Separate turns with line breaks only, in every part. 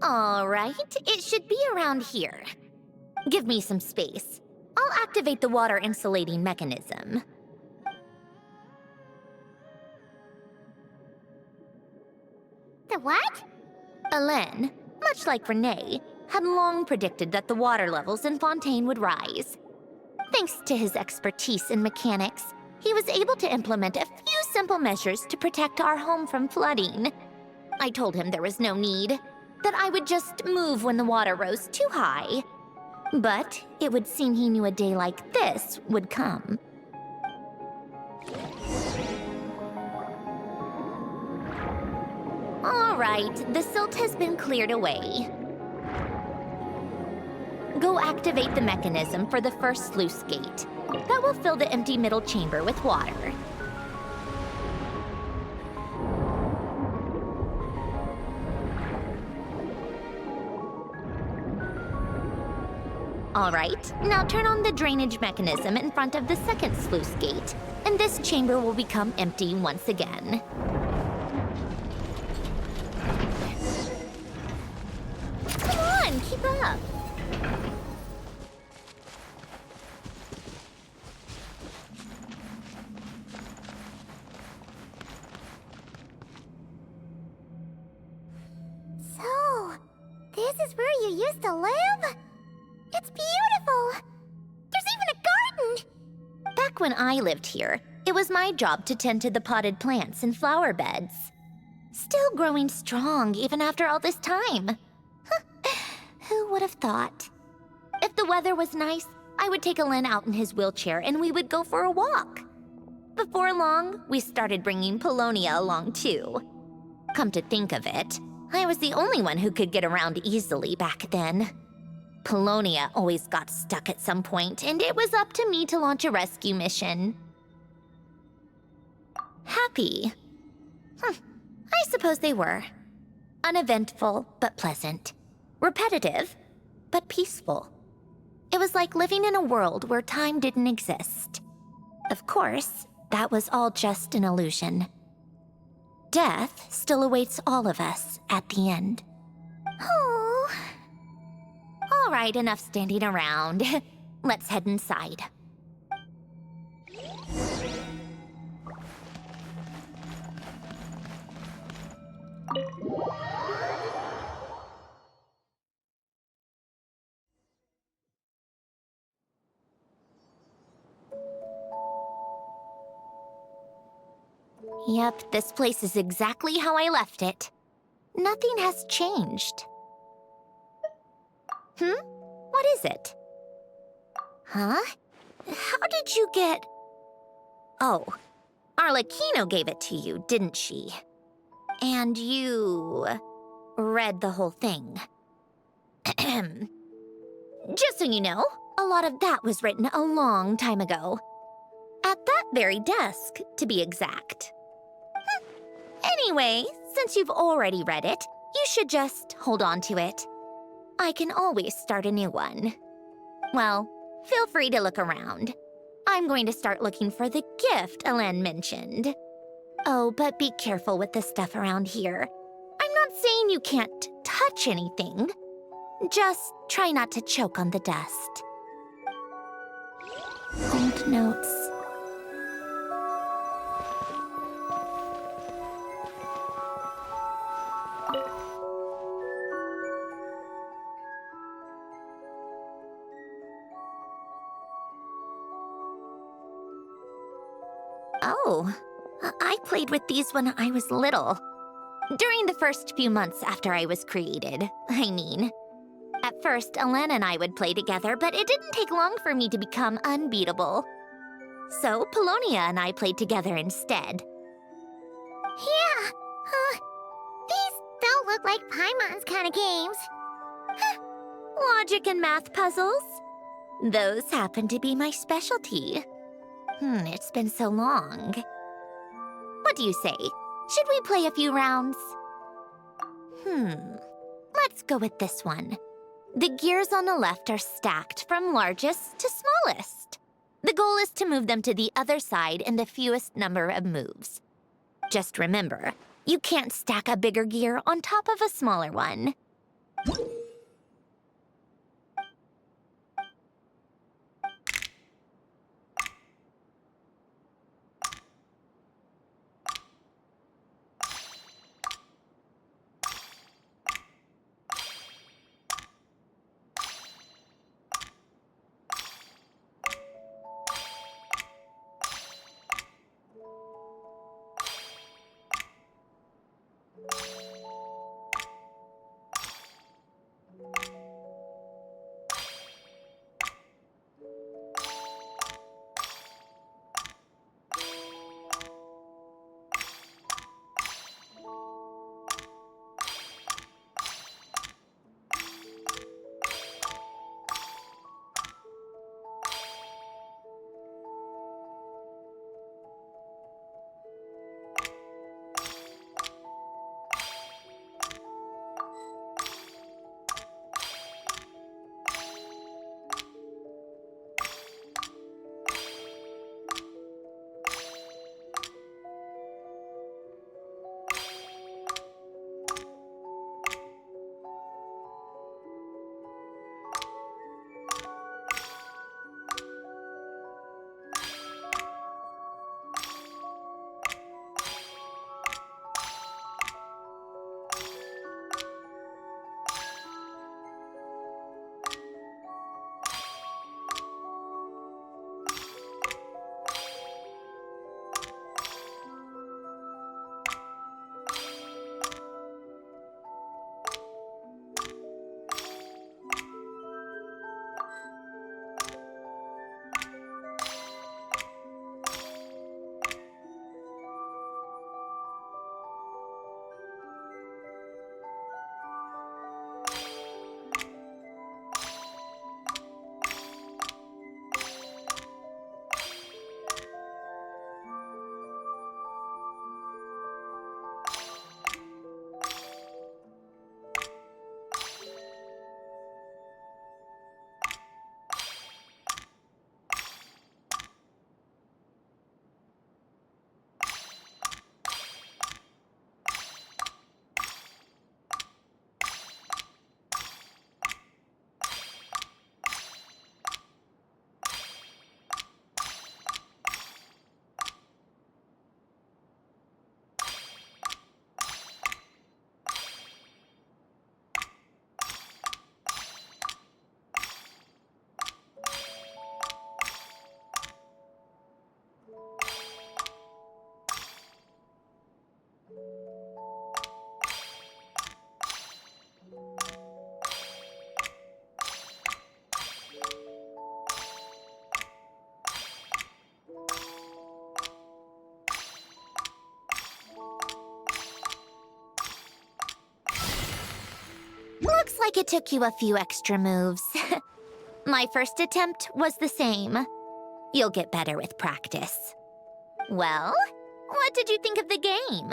All right, it should be around here. Give me some space. I'll activate the water insulating mechanism.
The what?
Alain, much like Renee, had long predicted that the water levels in Fontaine would rise. Thanks to his expertise in mechanics, he was able to implement a few simple measures to protect our home from flooding. I told him there was no need, that I would just move when the water rose too high. But it would seem he knew a day like this would come. All right, the silt has been cleared away. Go activate the mechanism for the first sluice gate. That will fill the empty middle chamber with water. All right, now turn on the drainage mechanism in front of the second sluice gate, and this chamber will become empty once again. Come on, keep up.
So, this is where you used to live? It's beautiful! There's even a garden!
Back when I lived here, it was my job to tend to the potted plants and flower beds. Still growing strong even after all this time. Who would have thought? If the weather was nice, I would take Alain out in his wheelchair and we would go for a walk. Before long, we started bringing Polonia along too. Come to think of it, I was the only one who could get around easily back then. Polonia always got stuck at some point, and it was up to me to launch a rescue mission. Happy. I suppose they were. Uneventful, but pleasant. Repetitive, but peaceful. It was like living in a world where time didn't exist. Of course, that was all just an illusion. Death still awaits all of us at the end.
Oh.
All right, enough standing around. Let's head inside. Yep, this place is exactly how I left it. Nothing has changed. What is it? Huh? How did you get... Oh, Arlecchino gave it to you, didn't she? And you... read the whole thing. Just so you know, a lot of that was written a long time ago. At that very desk, to be exact. Anyway, since you've already read it, you should just hold on to it. I can always start a new one. Well, feel free to look around. I'm going to start looking for the gift Alain mentioned. Oh, but be careful with the stuff around here. I'm not saying you can't touch anything. Just try not to choke on the dust. Old notes. Oh, I played with these when I was little. During the first few months after I was created, I mean. At first, Alain and I would play together, but it didn't take long for me to become unbeatable. So, Polonia and I played together instead.
Yeah, these don't look like Paimon's kind of games.
Logic and math puzzles? Those happen to be my specialty. It's been so long. What do you say? Should we play a few rounds? Let's go with this one. The gears on the left are stacked from largest to smallest. The goal is to move them to the other side in the fewest number of moves. Just remember, you can't stack a bigger gear on top of a smaller one. Looks like it took you a few extra moves. My first attempt was the same. You'll get better with practice. Well, what did you think of the game?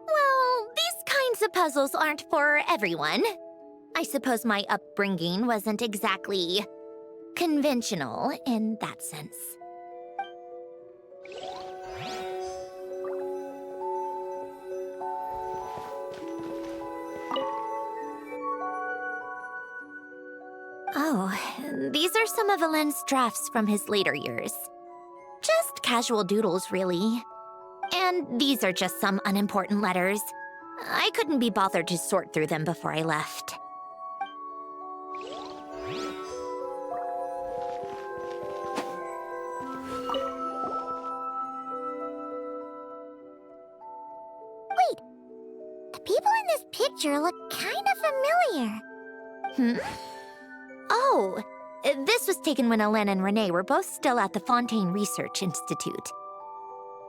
Well, these kinds of puzzles aren't for everyone. I suppose my upbringing wasn't exactly conventional in that sense. Oh, these are some of Alen's drafts from his later years. Just casual doodles, really. And these are just some unimportant letters. I couldn't be bothered to sort through them before I left.
Wait, the people in this picture look kind of familiar.
Oh, this was taken when Alen and Renee were both still at the Fontaine Research Institute,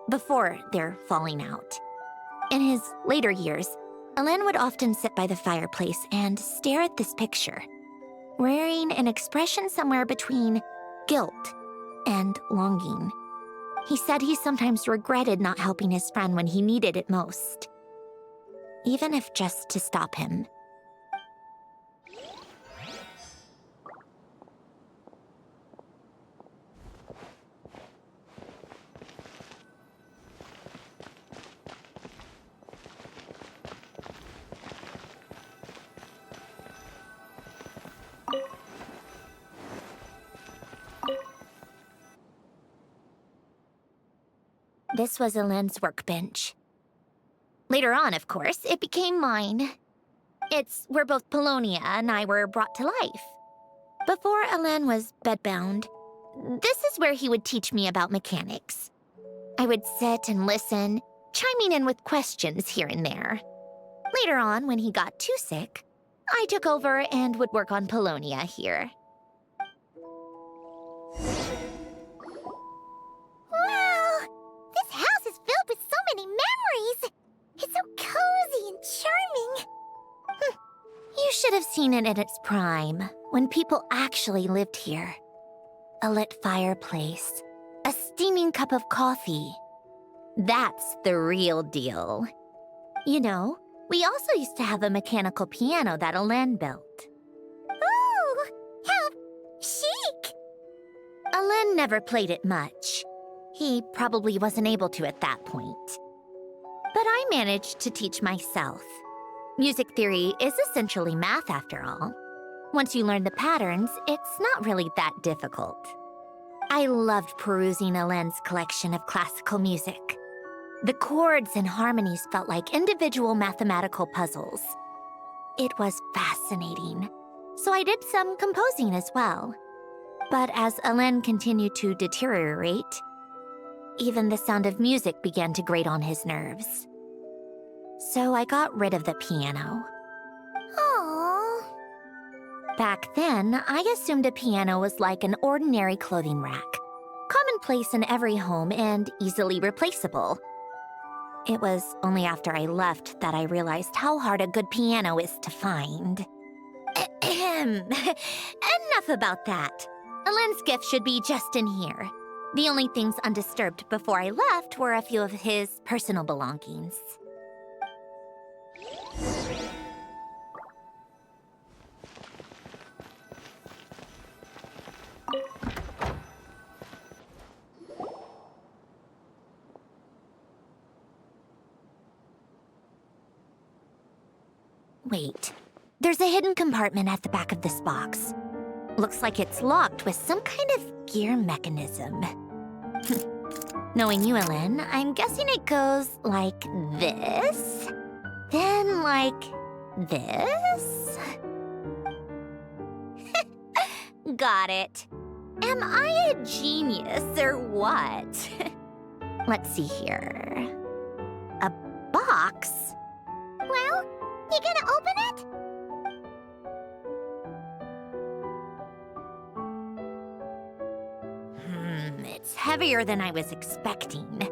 before their falling out. In his later years, Alen would often sit by the fireplace and stare at this picture, wearing an expression somewhere between guilt and longing. He said he sometimes regretted not helping his friend when he needed it most, even if just to stop him. This was Alen's workbench. Later on, of course, it became mine. It's where both Polonia and I were brought to life. Before Alen was bedbound, this is where he would teach me about mechanics. I would sit and listen, chiming in with questions here and there. Later on, when he got too sick, I took over and would work on Polonia here.
Wow! This house is filled with so many memories! It's so cozy and charming!
You should have seen it in its prime, when people actually lived here. A lit fireplace, a steaming cup of coffee. That's the real deal. You know, we also used to have a mechanical piano that Alen built.
Ooh! How chic!
Alen never played it much. He probably wasn't able to at that point. But I managed to teach myself. Music theory is essentially math, after all. Once you learn the patterns, it's not really that difficult. I loved perusing Alen's collection of classical music. The chords and harmonies felt like individual mathematical puzzles. It was fascinating, so I did some composing as well. But as Alen continued to deteriorate, even the sound of music began to grate on his nerves. So I got rid of the piano.
Aww.
Back then, I assumed a piano was like an ordinary clothing rack, commonplace in every home and easily replaceable. It was only after I left that I realized how hard a good piano is to find. Enough about that. Alen's gift should be just in here. The only things undisturbed before I left were a few of his personal belongings. Wait, there's a hidden compartment at the back of this box. Looks like it's locked with some kind of gear mechanism. Knowing you, Alen, I'm guessing it goes like this, then like this. Got it. Am I a genius or what? Let's see here. A box?
Well, you gonna open it?
It's heavier than I was expecting.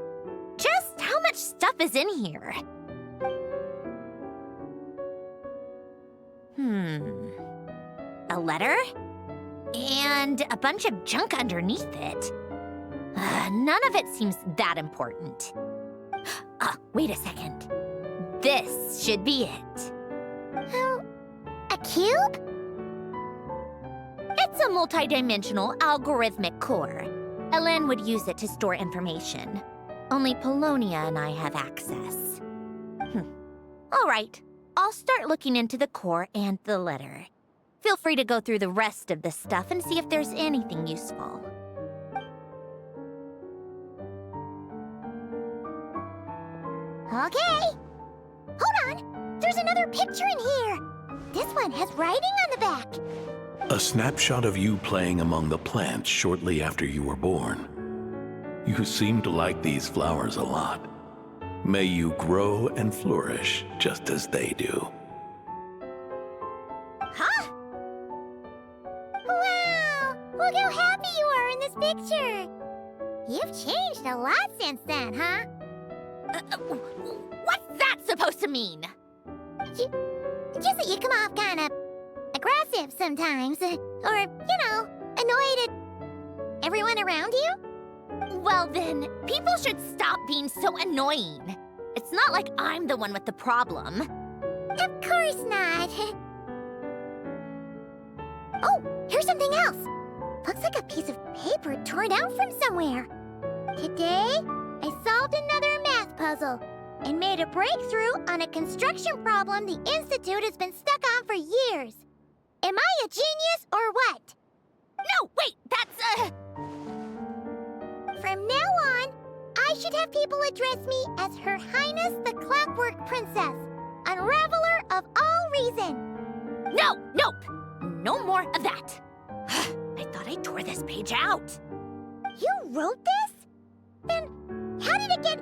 Just how much stuff is in here? A letter? And a bunch of junk underneath it. None of it seems that important. Wait a second. This should be it.
Oh, a cube?
It's a multidimensional algorithmic core. Elen would use it to store information. Only Polonia and I have access. All right, I'll start looking into the core and the letter. Feel free to go through the rest of the stuff and see if there's anything useful.
Okay. Hold on. There's another picture in here. This one has writing on the back.
A snapshot of you playing among the plants shortly after you were born. You seem to like these flowers a lot. May you grow and flourish just as they do.
Huh?
Wow! Look how happy you are in this picture. You've changed a lot since then, huh?
What's that supposed to mean?
Just that you come off kind of aggressive sometimes. Or, annoyed at everyone around you?
Well then, people should stop being so annoying. It's not like I'm the one with the problem.
Of course not. Oh, here's something else. Looks like a piece of paper torn out from somewhere. Today, I solved another math puzzle and made a breakthrough on a construction problem the Institute has been stuck on for years. Am I a genius or what?
No, wait, that's
From now on, I should have people address me as Her Highness the Clockwork Princess, Unraveler of all reason.
No, nope. No more of that. I thought I tore this page out.
You wrote this? Then how did it get...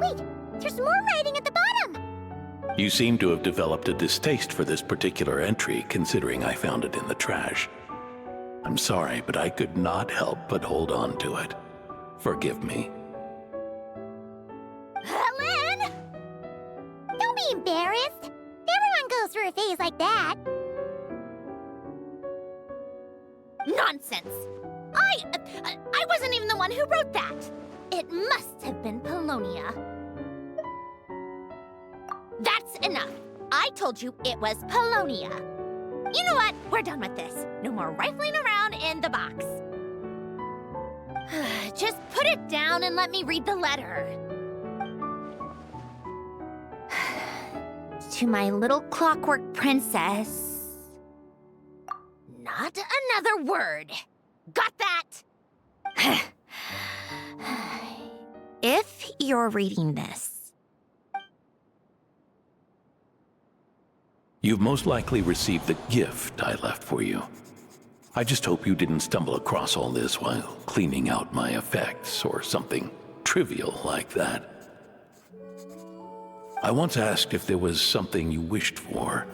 Wait, there's more writing at the bottom.
You seem to have developed a distaste for this particular entry, considering I found it in the trash. I'm sorry, but I could not help but hold on to it. Forgive me.
Helen!
Don't be embarrassed. Everyone goes through a phase like that.
Nonsense. I wasn't even the one who wrote that. It must have been Polonia. That's enough. I told you it was Polonia. You know what? We're done with this. No more rifling around in the box. Just put it down and let me read the letter. To my little clockwork princess. Not another word. Got that? If you're reading this,
You've most likely received the gift I left for you. I just hope you didn't stumble across all this while cleaning out my effects or something trivial like that. I once asked if there was something you wished for.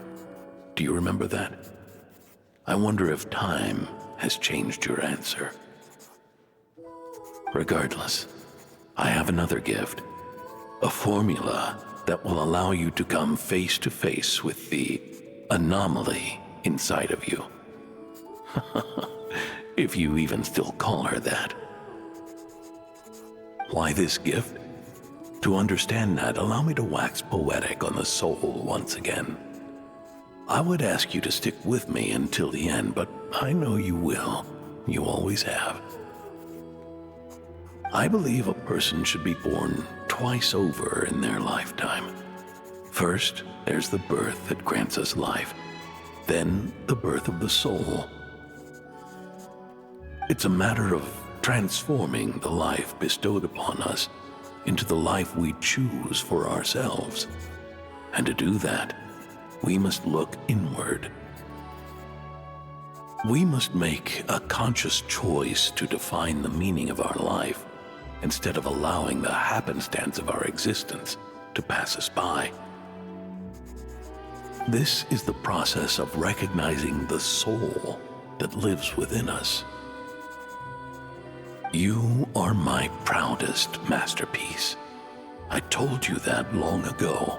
Do you remember that? I wonder if time has changed your answer. Regardless, I have another gift. A formula that will allow you to come face to face with the anomaly inside of you. If you even still call her that. Why this gift? To understand that, allow me to wax poetic on the soul once again. I would ask you to stick with me until the end, but I know you will. You always have. I believe a person should be born twice over in their lifetime. First, there's the birth that grants us life. Then, the birth of the soul. It's a matter of transforming the life bestowed upon us into the life we choose for ourselves. And to do that, we must look inward. We must make a conscious choice to define the meaning of our life instead of allowing the happenstance of our existence to pass us by. This is the process of recognizing the soul that lives within us. You are my proudest masterpiece. I told you that long ago.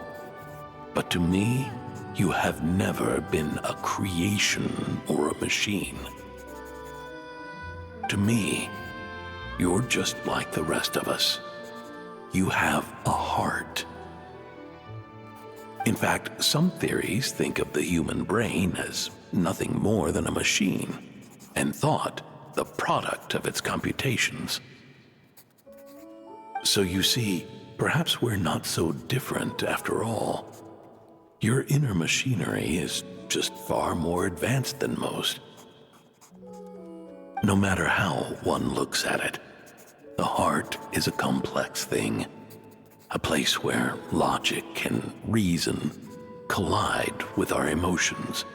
But to me, you have never been a creation or a machine. To me, you're just like the rest of us. You have a heart. In fact, some theories think of the human brain as nothing more than a machine, and thought the product of its computations. So you see, perhaps we're not so different after all. Your inner machinery is just far more advanced than most. No matter how one looks at it, the heart is a complex thing, a place where logic and reason collide with our emotions.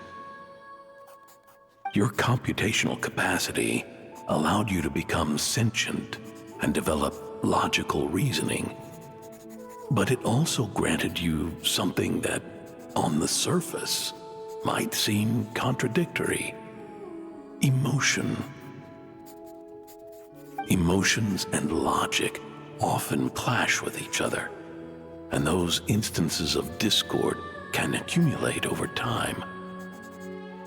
Your computational capacity allowed you to become sentient and develop logical reasoning, but it also granted you something that, on the surface, might seem contradictory: emotion. Emotions and logic often clash with each other, and those instances of discord can accumulate over time.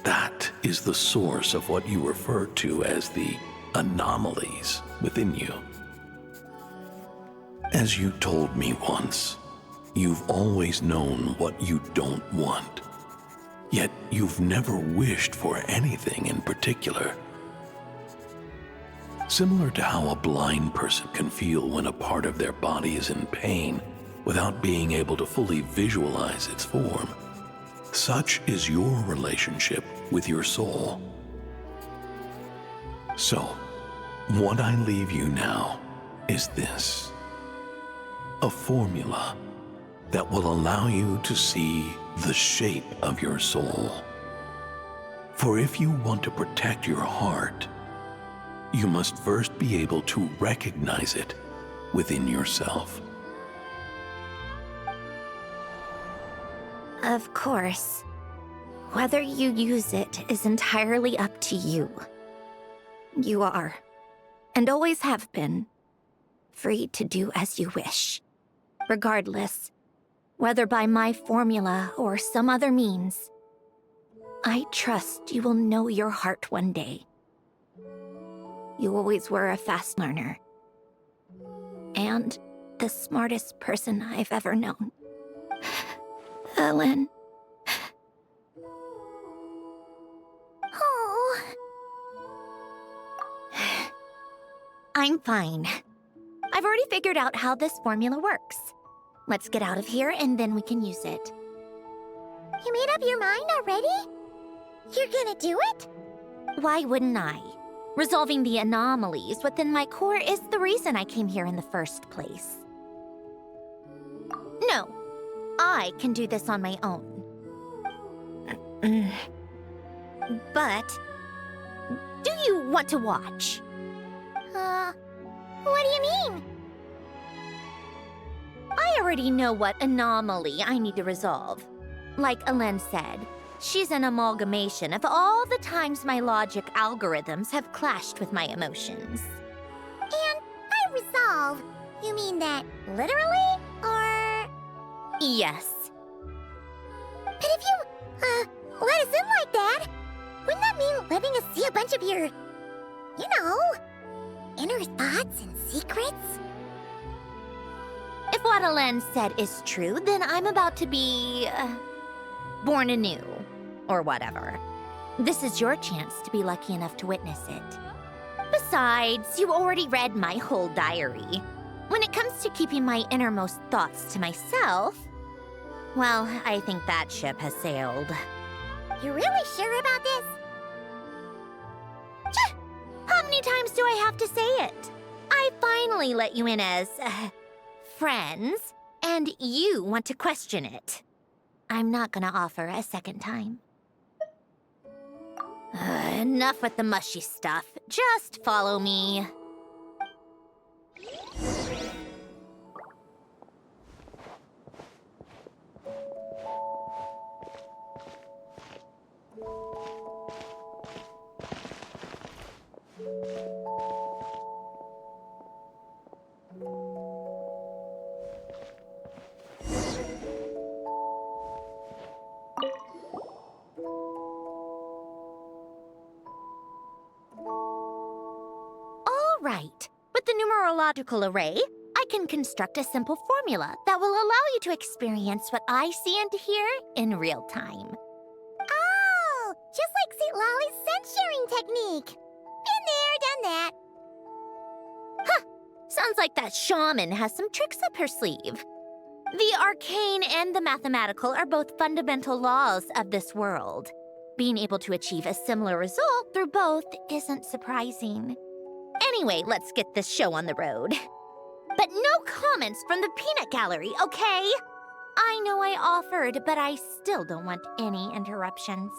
That is the source of what you refer to as the anomalies within you. As you told me once, you've always known what you don't want, yet you've never wished for anything in particular. Similar to how a blind person can feel when a part of their body is in pain without being able to fully visualize its form, such is your relationship with your soul. So, what I leave you now is this: a formula that will allow you to see the shape of your soul. For if you want to protect your heart, you must first be able to recognize it within yourself.
Of course. Whether you use it is entirely up to you. You are, and always have been, free to do as you wish. Regardless, whether by my formula or some other means, I trust you will know your heart one day. You always were a fast learner, and the smartest person I've ever known. Ellen.
Oh.
I'm fine. I've already figured out how this formula works. Let's get out of here and then we can use it.
You made up your mind already? You're gonna do it?
Why wouldn't I? Resolving the anomalies within my core is the reason I came here in the first place. No, I can do this on my own. But, do you want to watch?
What do you mean?
I already know what anomaly I need to resolve. Like Ellen said, she's an amalgamation of all the times my logic algorithms have clashed with my emotions.
And by resolve, you mean that literally, or...?
Yes.
But if you, let us in like that, wouldn't that mean letting us see a bunch of your, inner thoughts and secrets?
If what Ellen said is true, then I'm about to be... born anew, or whatever. This is your chance to be lucky enough to witness it. Besides, you already read my whole diary. When it comes to keeping my innermost thoughts to myself, well, I think that ship has sailed.
You're really sure about this?
How many times do I have to say it? I finally let you in as, friends, and you want to question it. I'm not gonna offer a second time. Enough with the mushy stuff. Just follow me. All right. With the numerological array, I can construct a simple formula that will allow you to experience what I see and hear in real time.
Oh, just like St. Lolly's scent-sharing technique. Been there, done that.
Sounds like that shaman has some tricks up her sleeve. The arcane and the mathematical are both fundamental laws of this world. Being able to achieve a similar result through both isn't surprising. Anyway, let's get this show on the road. But no comments from the peanut gallery, okay? I know I offered, but I still don't want any interruptions.